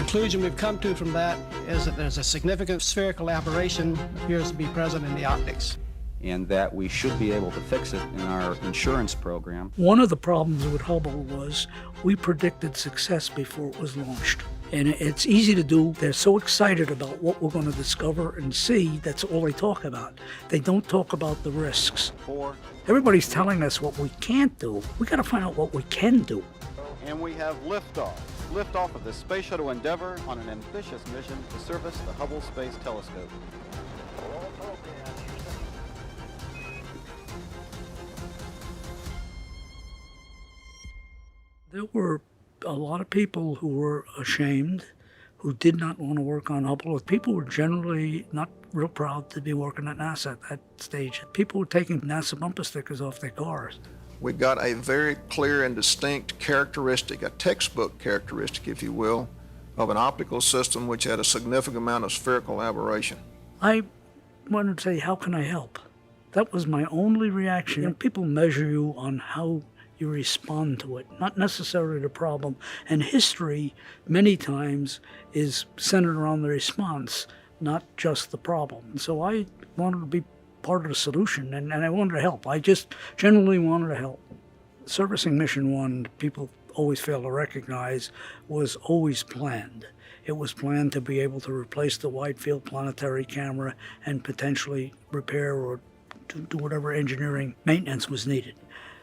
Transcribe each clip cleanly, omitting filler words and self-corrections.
conclusion we've come to from that is that there's a significant spherical aberration appears to be present in the optics, and that we should be able to fix it in our insurance program. One of the problems with Hubble was we predicted success before it was launched. And it's easy to do. They're so excited about what we're going to discover and see, that's all they talk about. They don't talk about the risks. Everybody's telling us what we can't do. We got to find out what we can do. And we have liftoff. Liftoff of the Space Shuttle Endeavour on an ambitious mission to service the Hubble Space Telescope. There were a lot of people who were ashamed, who did not want to work on Hubble. People were generally not real proud to be working at NASA at that stage. People were taking NASA bumper stickers off their cars. We got a very clear and distinct characteristic, a textbook characteristic, if you will, of an optical system which had a significant amount of spherical aberration. I wanted to say, how can I help? That was my only reaction. You know, people measure you on how you respond to it, not necessarily the problem. And history, many times, is centered around the response, not just the problem. So I wanted to be part of the solution, and I wanted to help. I just generally wanted to help. Servicing Mission 1, people always fail to recognize, was always planned. It was planned to be able to replace the wide field planetary camera and potentially repair or do whatever engineering maintenance was needed.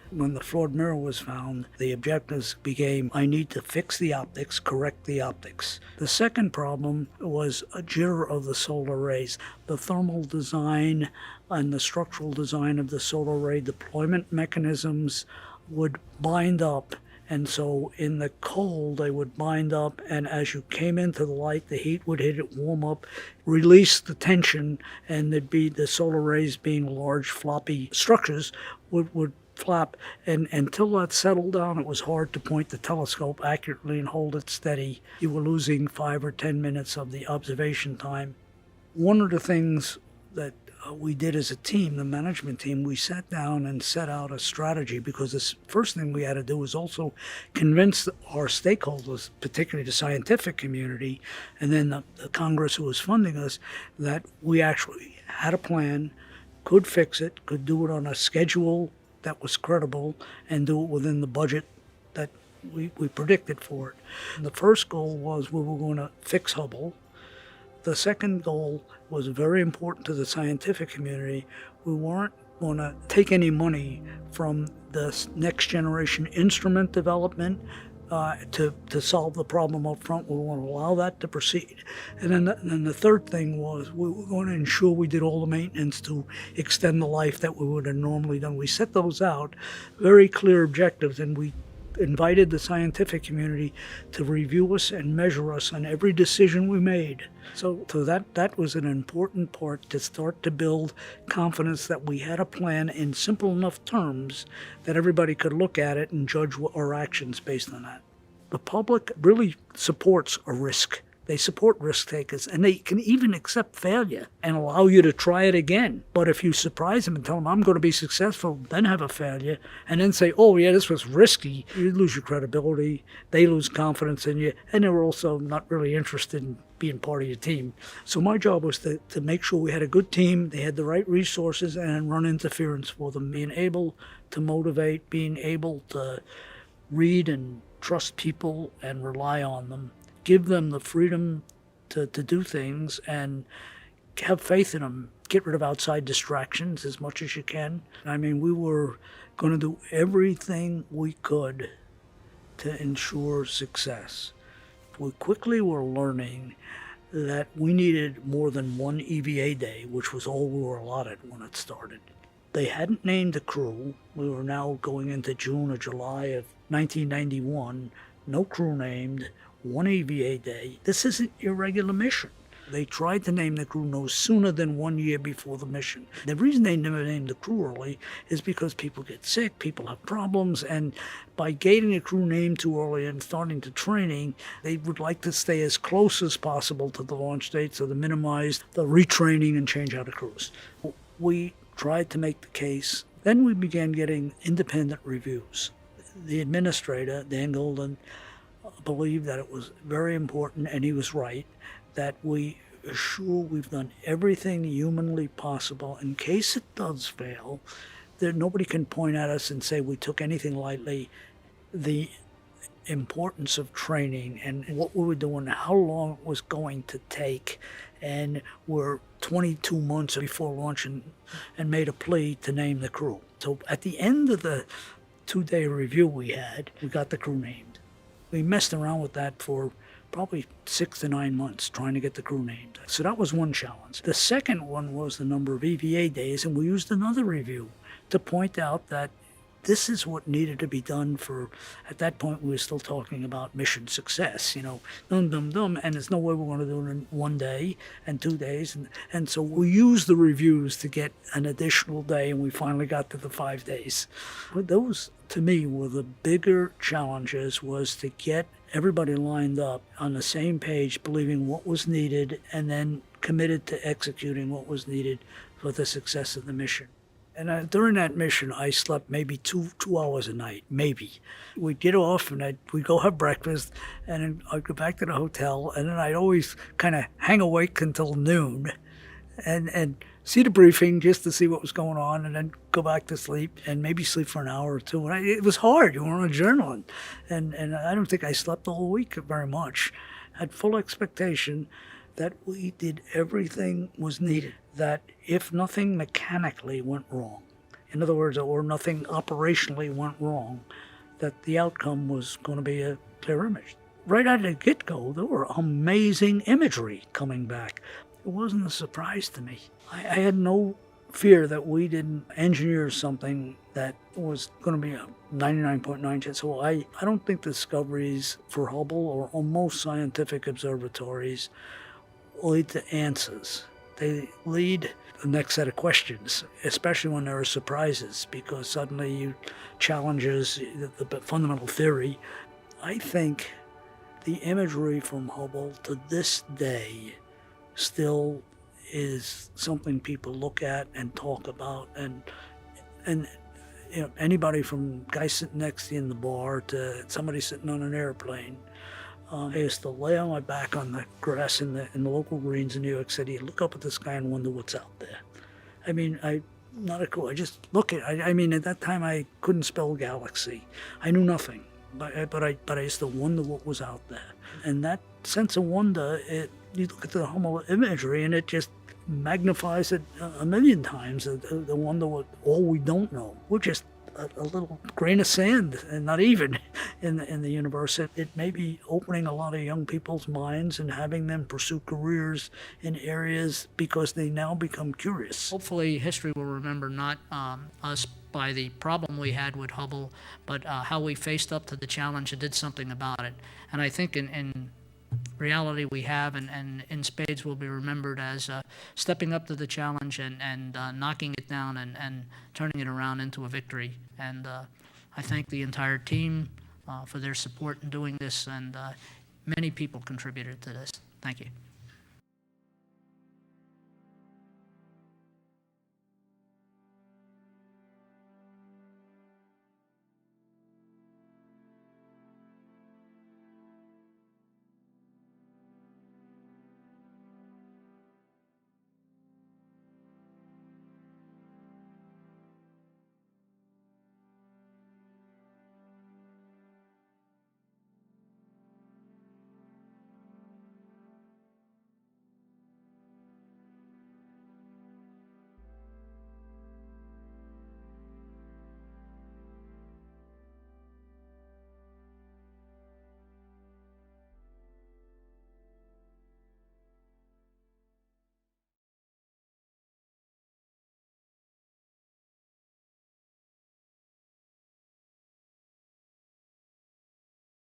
When the flawed mirror was found, the objectives became, I need to fix the optics, correct the optics. The second problem was a jitter of the solar rays. The thermal design and the structural design of the solar ray deployment mechanisms would bind up. And so in the cold, they would bind up, and as you came into the light, the heat would hit it, warm up, release the tension, and there'd be the solar rays being large, floppy structures would flap, and until that settled down, it was hard to point the telescope accurately and hold it steady. You were losing 5 or 10 minutes of the observation time. One of the things that we did as a team, the management team, we sat down and set out a strategy, because the first thing we had to do was also convince our stakeholders, particularly the scientific community, and then the Congress who was funding us, that we actually had a plan, could fix it, could do it on a schedule that was credible, and do it within the budget that we predicted for it. And the first goal was we were going to fix Hubble. The second goal was very important to the scientific community. We weren't going to take any money from the next generation instrument development to solve the problem up front. We want to allow that to proceed. And then the third thing was we were going to ensure we did all the maintenance to extend the life that we would have normally done. We set those out, very clear objectives, and we invited the scientific community to review us and measure us on every decision we made. So that was an important part to start to build confidence that we had a plan in simple enough terms that everybody could look at it and judge our actions based on that. The public really supports a risk. They support risk takers, and they can even accept failure and allow you to try it again. But if you surprise them and tell them, I'm going to be successful, then have a failure, and then say, oh yeah, this was risky, you lose your credibility, they lose confidence in you, and they're also not really interested in being part of your team. So my job was to make sure we had a good team, they had the right resources, and run interference for them, being able to motivate, being able to read and trust people and rely on them. Give them the freedom to do things and have faith in them. Get rid of outside distractions as much as you can. I mean, we were going to do everything we could to ensure success. We quickly were learning that we needed more than one EVA day, which was all we were allotted when it started. They hadn't named the crew. We were now going into June or July of 1991. No crew named. One EVA day. This isn't your regular mission. They tried to name the crew no sooner than 1 year before the mission. The reason they never named the crew early is because people get sick, people have problems, and by getting a crew name too early and starting to training, they would like to stay as close as possible to the launch date so to minimize the retraining and change out of crews. We tried to make the case. Then we began getting independent reviews. The administrator, Dan Golden, believe that it was very important, and he was right, that we assure we've done everything humanly possible in case it does fail. That nobody can point at us and say we took anything lightly. The importance of training and what we were doing, how long it was going to take, and we're 22 months before launch and made a plea to name the crew. So at the end of the 2-day review we got the crew named. We messed around with that for probably 6 to 9 months trying to get the crew named. So that was one challenge. The second one was the number of EVA days, and we used another review to point out that this is what needed to be done for, at that point we were still talking about mission success, and there's no way we're going to do it in 1 day and 2 days. And so we used the reviews to get an additional day, and we finally got to the 5 days. But those, to me, were the bigger challenges, was to get everybody lined up on the same page, believing what was needed, and then committed to executing what was needed for the success of the mission. And during that mission, I slept maybe two hours a night, maybe. We'd get off and we'd go have breakfast, and then I'd go back to the hotel, and then I'd always kind of hang awake until noon and see the briefing just to see what was going on, and then go back to sleep and maybe sleep for an hour or two. And it was hard. You were on adrenaline. And I don't think I slept the whole week very much. I had full expectation that we did everything was needed, that if nothing mechanically went wrong, in other words, or nothing operationally went wrong, that the outcome was going to be a clear image. Right out of the get-go, there were amazing imagery coming back. It wasn't a surprise to me. I had no fear that we didn't engineer something that was going to be a 99.9 chance. So I don't think discoveries for Hubble or most scientific observatories lead to answers. They lead the next set of questions, especially when there are surprises, because suddenly you challenges the fundamental theory. I think the imagery from Hubble to this day still is something people look at and talk about, and anybody from guy sitting next to you in the bar to somebody sitting on an airplane. I used to lay on my back on the grass in the local greens in New York City and look up at the sky and wonder what's out there. I mean, not a clue. I just look at. I mean, at that time I couldn't spell galaxy. I knew nothing, but I used to wonder what was out there. And that sense of wonder, you look at the Hubble imagery and it just magnifies it a million times. The wonder what all we don't know. We're just a little grain of sand, and not even in the universe. It may be opening a lot of young people's minds and having them pursue careers in areas because they now become curious. Hopefully history will remember not us by the problem we had with Hubble, but how we faced up to the challenge and did something about it. And I think in reality we have, and in spades will be remembered as stepping up to the challenge and knocking it down and turning it around into a victory. And I thank the entire team for their support in doing this, and many people contributed to this. Thank you.